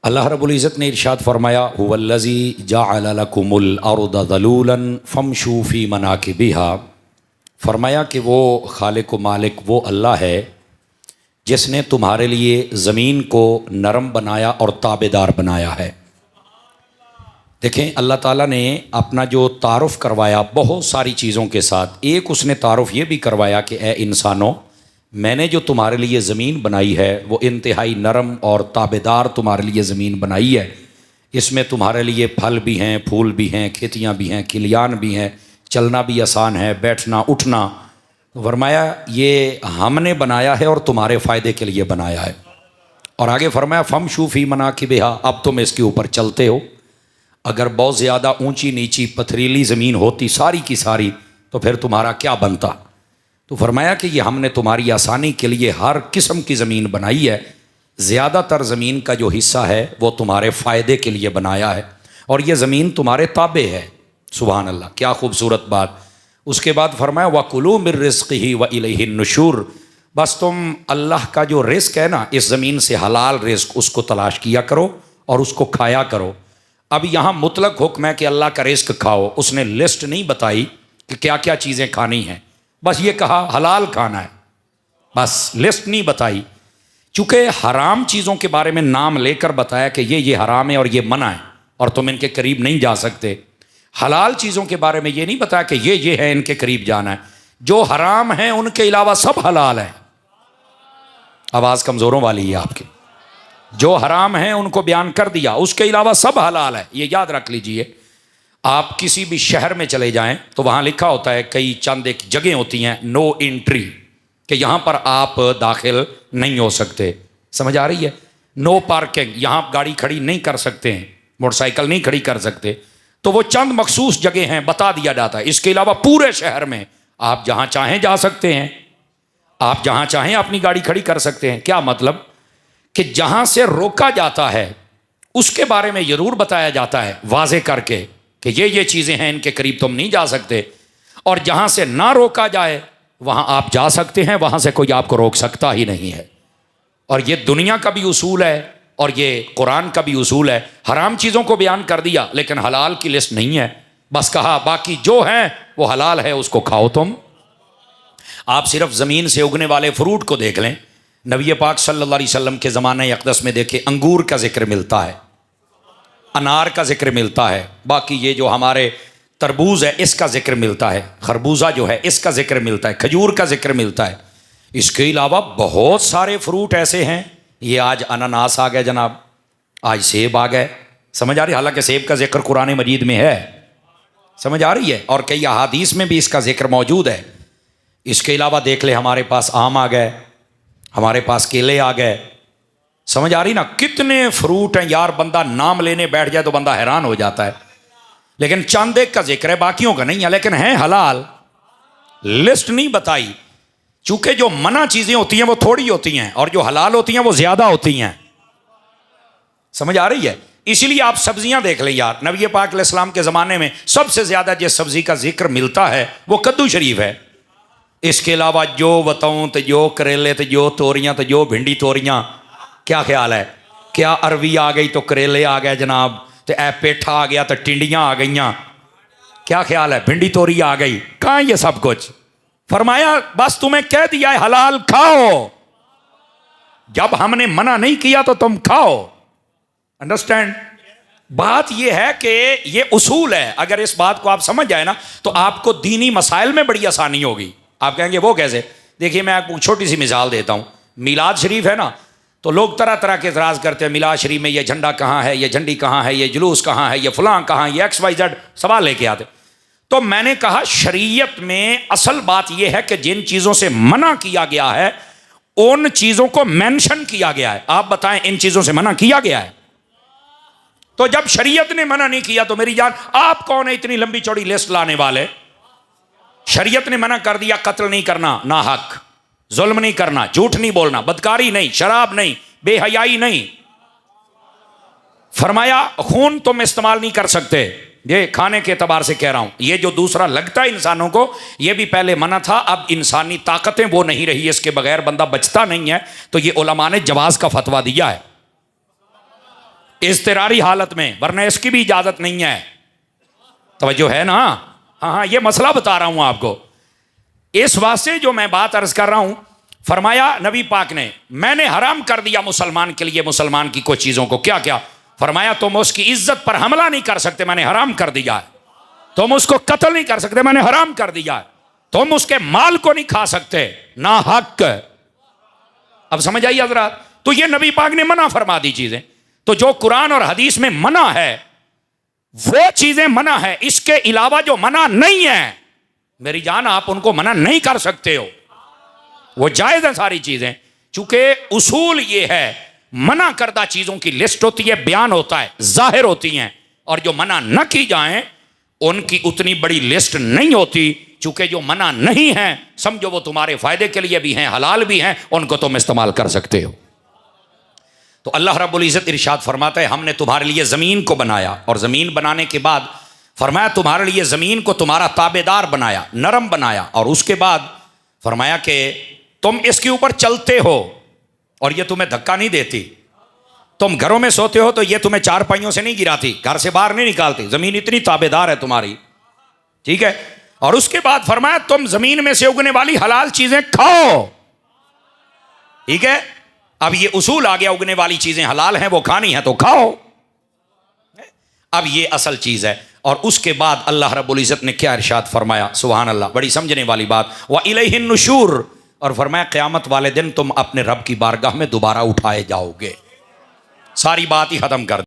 अल्लाह रब्बुल इज़्ज़त ने इरशाद फरमाया हुवल्लज़ी जअल लकुमुल अर्द ज़लूलन फमशू फ़ी मनाकिबिहा। फरमाया कि वो खालिक व मालिक वो अल्लाह है जिसने तुम्हारे लिए ज़मीन को नरम बनाया और ताबेदार बनाया है। देखें, अल्लाह ताला ने अपना जो तारुफ़ करवाया बहुत सारी चीज़ों के साथ, एक उसने तारुफ़ ये भी करवाया कि ए इंसानों, मैंने जो तुम्हारे लिए ज़मीन बनाई है वो इंतहाई नरम और ताबेदार तुम्हारे लिए ज़मीन बनाई है। इसमें तुम्हारे लिए फल भी हैं, फूल भी हैं, खेतियाँ भी हैं, किलियान भी हैं, चलना भी आसान है, बैठना उठना। फरमाया ये हमने बनाया है और तुम्हारे फ़ायदे के लिए बनाया है। और आगे फरमाया फमशू फ़ी मनाकिबिहा, अब तुम इसके ऊपर चलते हो। अगर बहुत ज़्यादा ऊंची नीची पथरीली ज़मीन होती सारी की सारी तो फिर तुम्हारा क्या बनता। तो फरमाया कि ये हमने तुम्हारी आसानी के लिए हर किस्म की ज़मीन बनाई है। ज़्यादातर ज़मीन का जो हिस्सा है वो तुम्हारे फ़ायदे के लिए बनाया है और ये ज़मीन तुम्हारे ताबे है। सुभान अल्लाह, क्या खूबसूरत बात। उसके बाद फरमाया वकुलू मिर रिज़्क़िही व इलैहिन नुशूर, बस तुम अल्लाह का जो रिज़्क़ है ना, इस ज़मीन से हलाल रिज़्क़ उसको तलाश किया करो और उसको खाया करो। अब यहाँ मुतलक हुक्म है कि अल्लाह का रिज़्क़ खाओ, उसने लिस्ट नहीं बताई कि क्या क्या चीज़ें खानी हैं, बस ये कहा हलाल खाना है, बस लिस्ट नहीं बताई। चूँकि हराम चीज़ों के बारे में नाम लेकर बताया कि ये हराम है और ये मना है और तुम इनके करीब नहीं जा सकते। हलाल चीज़ों के बारे में ये नहीं बताया कि ये है इनके करीब जाना है। जो हराम है उनके अलावा सब हलाल है। आवाज़ कमज़ोरों वाली है आपकी। जो हराम है उनको बयान कर दिया, उसके अलावा सब हलाल है, ये याद रख लीजिए। आप किसी भी शहर में चले जाएं तो वहाँ लिखा होता है, कई चंद एक जगह होती हैं नो एंट्री, कि यहाँ पर आप दाखिल नहीं हो सकते। समझ आ रही है? नो पार्किंग, यहाँ आप गाड़ी खड़ी नहीं कर सकते हैं, मोटरसाइकिल नहीं खड़ी कर सकते। तो वो चंद मखसूस जगह हैं, बता दिया जाता है। इसके अलावा पूरे शहर में आप जहाँ चाहें जा सकते हैं, आप जहाँ चाहें अपनी गाड़ी खड़ी कर सकते हैं। क्या मतलब कि जहाँ से रोका जाता है उसके बारे में ज़रूर बताया जाता है वाज़े करके कि ये चीज़ें हैं, इनके करीब तुम नहीं जा सकते। और जहाँ से ना रोका जाए वहाँ आप जा सकते हैं, वहाँ से कोई आपको रोक सकता ही नहीं है। और ये दुनिया का भी उसूल है और ये कुरान का भी उसूल है। हराम चीज़ों को बयान कर दिया लेकिन हलाल की लिस्ट नहीं है, बस कहा बाकी जो है वो हलाल है, उसको खाओ तुम। आप सिर्फ ज़मीन से उगने वाले फ्रूट को देख लें। नबी पाक सल्लल्लाहु अलैहि वसल्लम के ज़माने अक़दस में देखे अंगूर का जिक्र मिलता है, अनार का जिक्र मिलता है, बाकी ये जो हमारे तरबूज है इसका जिक्र मिलता है, खरबूजा जो है इसका जिक्र मिलता है, खजूर का जिक्र मिलता है। इसके अलावा बहुत सारे फ्रूट ऐसे हैं। ये आज अनानास आ गए जनाब, आज सेब आ गए। समझ आ रही? हालांकि सेब का जिक्र कुरान मजीद में है, समझ आ रही है, और कई अहादीस में भी इसका जिक्र मौजूद है। इसके अलावा देख ले, हमारे पास आम आ गए, हमारे पास केले आ गए। समझ आ रही ना? कितने फ्रूट हैं यार, बंदा नाम लेने बैठ जाए तो बंदा हैरान हो जाता है। लेकिन चंद एक का जिक्र है, बाकियों का नहीं है, लेकिन है हलाल। लिस्ट नहीं बताई, चूंकि जो मना चीजें होती हैं वो थोड़ी होती हैं और जो हलाल होती हैं वो ज्यादा होती हैं। समझ आ रही है? इसीलिए आप सब्जियां देख लें यार, नबी पाक अलैहिस्सलाम के ज़माने में सबसे ज़्यादा जिस सब्ज़ी का जिक्र मिलता है वो कद्दू शरीफ है। इसके अलावा जो बताऊँ तो जो करेले, तो जो तोरियाँ, तो जो भिंडी तोरियाँ। क्या ख्याल है? क्या अरवी आ गई तो करेले आ गए जनाब, तो ए पेठा आ गया तो टिंडियाँ आ गईयाँ। क्या ख्याल है? भिंडी तोरी आ गई। कहाँ ये सब कुछ? फरमाया बस तुम्हें कह दिया है हलाल खाओ, जब हमने मना नहीं किया तो तुम खाओ। अंडरस्टैंड? बात यह है कि ये उसूल है। अगर इस बात को आप समझ जाए ना तो आपको दीनी मसाइल में बड़ी आसानी होगी। आप कहेंगे वो कैसे? देखिए मैं आपको छोटी सी मिसाल देता हूँ। मिलाद शरीफ है ना, तो लोग तरह तरह के इतराज़ करते हैं, मिलाद शरीफ में ये झंडा कहाँ है, ये झंडी कहाँ है, ये जुलूस कहाँ है, ये फलां कहाँ, ये XYZ सवाल लेके आते। तो मैंने कहा शरीयत में असल बात यह है कि जिन चीज़ों से मना किया गया है उन चीज़ों को मेंशन किया गया है। आप बताएं इन चीज़ों से मना किया गया है। तो जब शरीयत ने मना नहीं किया तो मेरी जान आप कौन है इतनी लंबी चौड़ी लिस्ट लाने वाले? शरीयत ने मना कर दिया कत्ल नहीं करना, ना हक, जुल्म नहीं करना, झूठ नहीं बोलना, बदकारी नहीं, शराब नहीं, बेहयाई नहीं। फरमाया खून तुम इस्तेमाल नहीं कर सकते। ये खाने के एतबार से कह रहा हूं, ये जो दूसरा लगता है इंसानों को, ये भी पहले मना था, अब इंसानी ताकतें वो नहीं रही, इसके बगैर बंदा बचता नहीं है। तो ये उलमा ने जवाज का फतवा दिया है। इज़्तिरारी हालत में, वरना इसकी भी इजाज़त नहीं है। तवज्जो है ना? हाँ हाँ, ये मसला बता रहा हूँ आपको। इस वास्ते जो मैं बात अर्ज कर रहा हूँ, फरमाया नबी पाक ने, मैंने हराम कर दिया मुसलमान के लिए मुसलमान की कुछ चीज़ों को। क्या क्या? फरमाया तुम उसकी इज्जत पर हमला नहीं कर सकते, मैंने हराम कर दिया है। तुम उसको कत्ल नहीं कर सकते, मैंने हराम कर दिया है। तुम उसके माल को नहीं खा सकते ना हक। अब समझ आई हज़रात? तो ये नबी पाक ने मना फरमा दी चीजें। तो जो कुरान और हदीस में मना है वो चीजें मना है, इसके अलावा जो मना नहीं है मेरी जान आप उनको मना नहीं कर सकते हो, वो जायज है सारी चीजें। चूंकि उसूल ये है, मना करदा चीजों की लिस्ट होती है, बयान होता है, जाहिर होती हैं, और जो मना न की जाएं उनकी उतनी बड़ी लिस्ट नहीं होती। चूंकि जो मना नहीं है समझो वो तुम्हारे फायदे के लिए भी हैं, हलाल भी हैं, उनको तुम इस्तेमाल कर सकते हो। तो अल्लाह रब्बुल इज़्ज़त इरशाद फरमाता है, हमने तुम्हारे लिए ज़मीन को बनाया, और ज़मीन बनाने के बाद फरमाया तुम्हारे लिए ज़मीन को तुम्हारा ताबेदार बनाया, नरम बनाया, और उसके बाद फरमाया कि तुम इसके ऊपर चलते हो और ये तुम्हें धक्का नहीं देती। तुम घरों में सोते हो तो ये तुम्हें चारपाइयों से नहीं गिराती, घर से बाहर नहीं निकालती, ज़मीन इतनी ताबेदार है तुम्हारी, ठीक है। और उसके बाद फरमाया तुम ज़मीन में से उगने वाली हलाल चीज़ें खाओ, ठीक है। अब ये उसूल आ गया, उगने वाली चीज़ें हलाल हैं, वो खानी है तो खाओ। अब ये असल चीज़ है। और उसके बाद अल्लाह रब्बुल इज़्ज़त ने क्या इरशाद फरमाया, सुभान अल्लाह, बड़ी समझने वाली बात, व इलैहिन नुशूर, और फरमाया क़यामत वाले दिन तुम अपने रब की बारगाह में दोबारा उठाए जाओगे। सारी बात ही ख़त्म कर